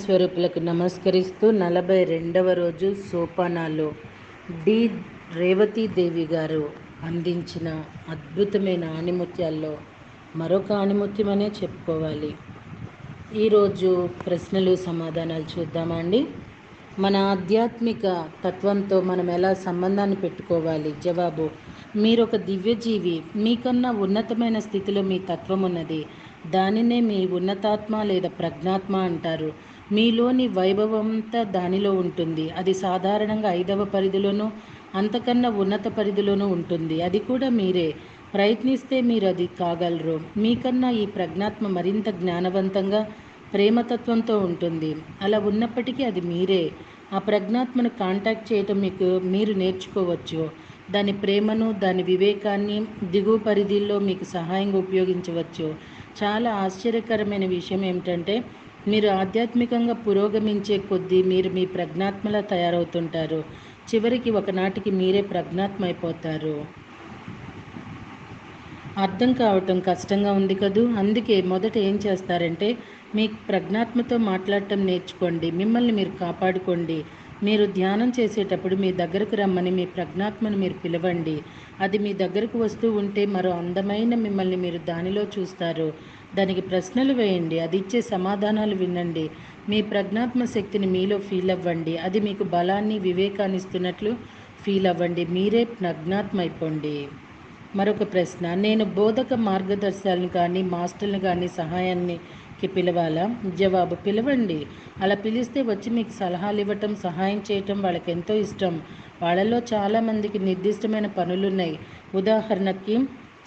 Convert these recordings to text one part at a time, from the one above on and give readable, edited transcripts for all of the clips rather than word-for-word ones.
ఆత్మస్వరూపులకు నమస్కరిస్తూ 42వ రోజు సోపానాలు డి రేవతీదేవి గారు అందించిన అద్భుతమైన ఆణిముత్యాల్లో మరొక ఆణిముత్యమనే చెప్పుకోవాలి. ఈరోజు ప్రశ్నలు సమాధానాలు చూద్దామా అండి. మన ఆధ్యాత్మిక తత్వంతో మనం ఎలా సంబంధాన్ని పెట్టుకోవాలి? జవాబు: మీరొక దివ్యజీవి. మీకన్నా ఉన్నతమైన స్థితిలో మీ తత్వం ఉన్నది. దానినే మీ ఉన్నతాత్మ లేదా ప్రజ్ఞాత్మ అంటారు. మీలోని వైభవంతా దానిలో ఉంటుంది. అది సాధారణంగా 5వ పరిధిలోనూ అంతకన్నా ఉన్నత పరిధిలోనూ ఉంటుంది. అది కూడా మీరే. ప్రయత్నిస్తే మీరు అది కాగలరు. మీకన్నా ఈ ప్రజ్ఞాత్మ మరింత జ్ఞానవంతంగా ప్రేమతత్వంతో ఉంటుంది. అలా ఉన్నప్పటికీ అది మీరే. ఆ ప్రజ్ఞాత్మను కాంటాక్ట్ చేయటం మీరు నేర్చుకోవచ్చు. దాని ప్రేమను, దాని వివేకాన్ని దిగువ పరిధిలో మీకు సహాయంగా ఉపయోగించవచ్చు. చాలా ఆశ్చర్యకరమైన విషయం ఏమిటంటే, మీరు ఆధ్యాత్మికంగా పురోగమించే కొద్దీ మీరు మీ ప్రజ్ఞాత్మలా తయారవుతుంటారు. చివరికి ఒకనాటికి మీరే ప్రజ్ఞాత్మ అయిపోతారు. అర్థం కావటం కష్టంగా ఉంది కదూ. అందుకే మొదట ఏం చేస్తారంటే, మీ ప్రజ్ఞాత్మతో మాట్లాడటం నేర్చుకోండి. మిమ్మల్ని మీరు కాపాడుకోండి. మీరు ధ్యానం చేసేటప్పుడు మీ దగ్గరకు రమ్మని మీ ప్రజ్ఞాత్మను మీరు పిలవండి. అది మీ దగ్గరకు వస్తూ ఉంటే మరో అందమైన మిమ్మల్ని మీరు దానిలో చూస్తారు. దానికి ప్రశ్నలు వేయండి. అది ఇచ్చే సమాధానాలు వినండి. మీ ప్రజ్ఞాత్మ శక్తిని మీలో ఫీల్ అవ్వండి. అది మీకు బలాన్ని, వివేకాన్ని ఇస్తున్నట్లు ఫీల్ అవ్వండి. మీరే ప్రజ్ఞాత్మ అయిపోండి. మరొక ప్రశ్న: నేను బోధక మార్గదర్శకాలను కానీ మాస్టర్ని కానీ సహాయానికి పిలవాలా? జవాబు: పిలవండి. అలా పిలిస్తే వచ్చి మీకు సలహాలు ఇవ్వటం, సహాయం చేయటం వాళ్ళకి ఎంతో ఇష్టం. వాళ్ళలో చాలామందికి నిర్దిష్టమైన పనులున్నాయి. ఉదాహరణకి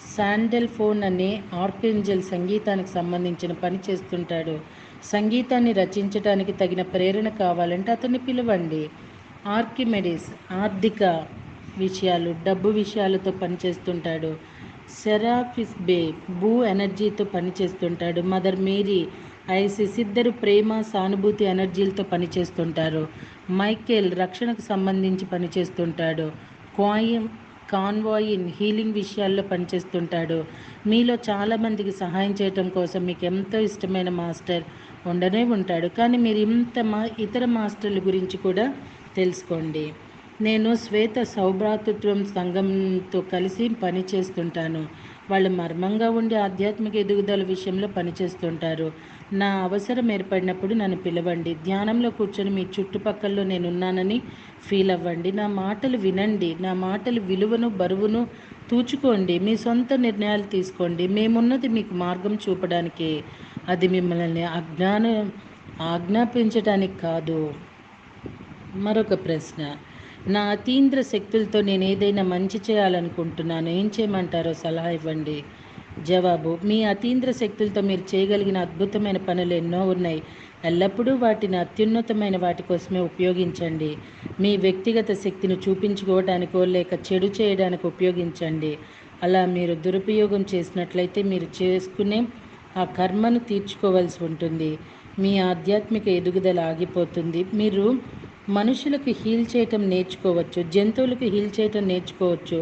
శాండెల్ ఫోన్ అనే ఆర్కేంజల్ సంగీతానికి సంబంధించిన పని చేస్తుంటాడు. సంగీతాన్ని రచించడానికి తగిన ప్రేరణ కావాలంటే అతన్ని పిలవండి. ఆర్కిమెడిస్ ఆర్థిక విషయాలు, డబ్బు విషయాలతో పనిచేస్తుంటాడు. సెరాఫిస్ బే భూ ఎనర్జీతో పనిచేస్తుంటాడు. మదర్ మేరీ, ఐసిస్ ఇద్దరు ప్రేమ, సానుభూతి ఎనర్జీలతో పనిచేస్తుంటారు. మైకేల్ రక్షణకు సంబంధించి పనిచేస్తుంటాడు. కాన్వాయిన్ హీలింగ్ విషయాల్లో పనిచేస్తుంటాడు. మీలో చాలామందికి సహాయం చేయటం కోసం మీకు ఎంతో ఇష్టమైన మాస్టర్ ఉండనే ఉంటాడు. కానీ మీరు ఇతర మాస్టర్ల గురించి కూడా తెలుసుకోండి. నేను శ్వేత సౌభ్రాతృత్వం సంఘంతో కలిసి పనిచేస్తుంటాను. వాళ్ళు మర్మంగా ఉండి ఆధ్యాత్మిక ఎదుగుదల విషయంలో పనిచేస్తుంటారు. నా అవసరం ఏర్పడినప్పుడు నన్ను పిలవండి. ధ్యానంలో కూర్చొని మీ చుట్టుపక్కల్లో నేనున్నానని ఫీల్ అవ్వండి. నా మాటలు వినండి. నా మాటలు విలువను, బరువును తూచుకోండి. మీ సొంత నిర్ణయాలు తీసుకోండి. మేమున్నది మీకు మార్గం చూపడానికి. అది మిమ్మల్ని ఆజ్ఞాపించడానికి కాదు. మరొక ప్రశ్న: నా అతీంద్ర శక్తులతో నేను ఏదైనా మంచి చేయాలనుకుంటున్నాను. ఏం చేయమంటారో సలహా ఇవ్వండి. జవాబు: మీ అతీంద్ర శక్తులతో మీరు చేయగలిగిన అద్భుతమైన పనులు ఎన్నో ఉన్నాయి. ఎల్లప్పుడూ వాటిని అత్యున్నతమైన వాటి కోసమే ఉపయోగించండి. మీ వ్యక్తిగత శక్తిని చూపించుకోవడానికో లేక చెడు చేయడానికి ఉపయోగించండి. అలా మీరు దురుపయోగం చేసినట్లయితే మీరు చేసుకునే ఆ కర్మను తీర్చుకోవాల్సి ఉంటుంది. మీ ఆధ్యాత్మిక ఎదుగుదల ఆగిపోతుంది. మీరు మనుషులకు హీల్ చేయటం నేర్చుకోవచ్చు. జంతువులకు హీల్ చేయటం నేర్చుకోవచ్చు.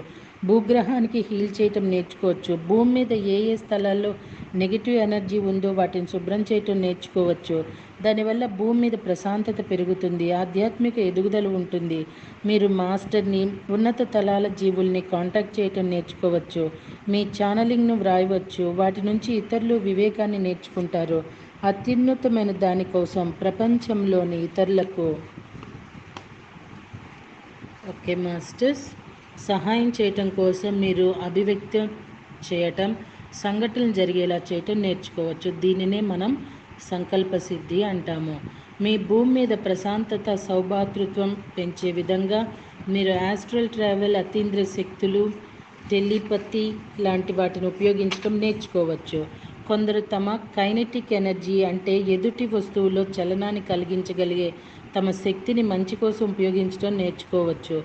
భూగ్రహానికి హీల్ చేయటం నేర్చుకోవచ్చు. భూమి మీద ఏ స్థలాల్లో నెగిటివ్ ఎనర్జీ ఉందో వాటిని శుభ్రం చేయటం నేర్చుకోవచ్చు. దానివల్ల భూమి మీద ప్రశాంతత పెరుగుతుంది. ఆధ్యాత్మిక ఎదుగుదల ఉంటుంది. మీరు మాస్టర్ని, ఉన్నత తలాల జీవుల్ని కాంటాక్ట్ చేయటం నేర్చుకోవచ్చు. మీ ఛానలింగ్ను వ్రాయవచ్చు. వాటి నుంచి ఇతరులు వివేకాన్ని నేర్చుకుంటారు. అత్యున్నతమైన దానికోసం ప్రపంచంలోని ఇతరులకు ఓకే మాస్టర్స్, సహాయం చేయటం కోసం మీరు అభివ్యక్తం చేయటం, సంఘటనలు జరిగేలా చేయటం నేర్చుకోవచ్చు. దీనినే మనం సంకల్ప సిద్ధి అంటాము. మీ భూమి మీద ప్రశాంతత, సౌభాతృత్వం పెంచే విధంగా మీరు ఆస్ట్రల్ ట్రావెల్, అతీంద్ర శక్తులు, టెలిపతి లాంటి వాటిని ఉపయోగించడం నేర్చుకోవచ్చు. కొందరు తమ కైనెటిక్ ఎనర్జీ అంటే ఎదుటి వస్తువులో చలనాన్ని కలిగించగలిగే తమ శక్తిని మంచి కోసం ఉపయోగించడం నేర్చుకోవచ్చు.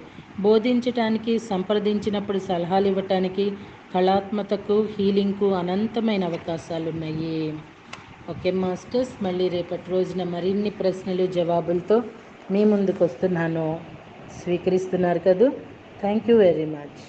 బోధించటానికి, సంప్రదించినప్పుడు సలహాలు ఇవ్వటానికి, కళాత్మకతకు, హీలింగ్కు అనంతమైన అవకాశాలు ఉన్నాయి. ఓకే మాస్టర్స్, మళ్ళీ రేపటి రోజున మరిన్ని ప్రశ్నలు జవాబులతో మీ ముందుకు వస్తున్నాను. స్వీకరిస్తున్నారు కదూ. Thank you very much.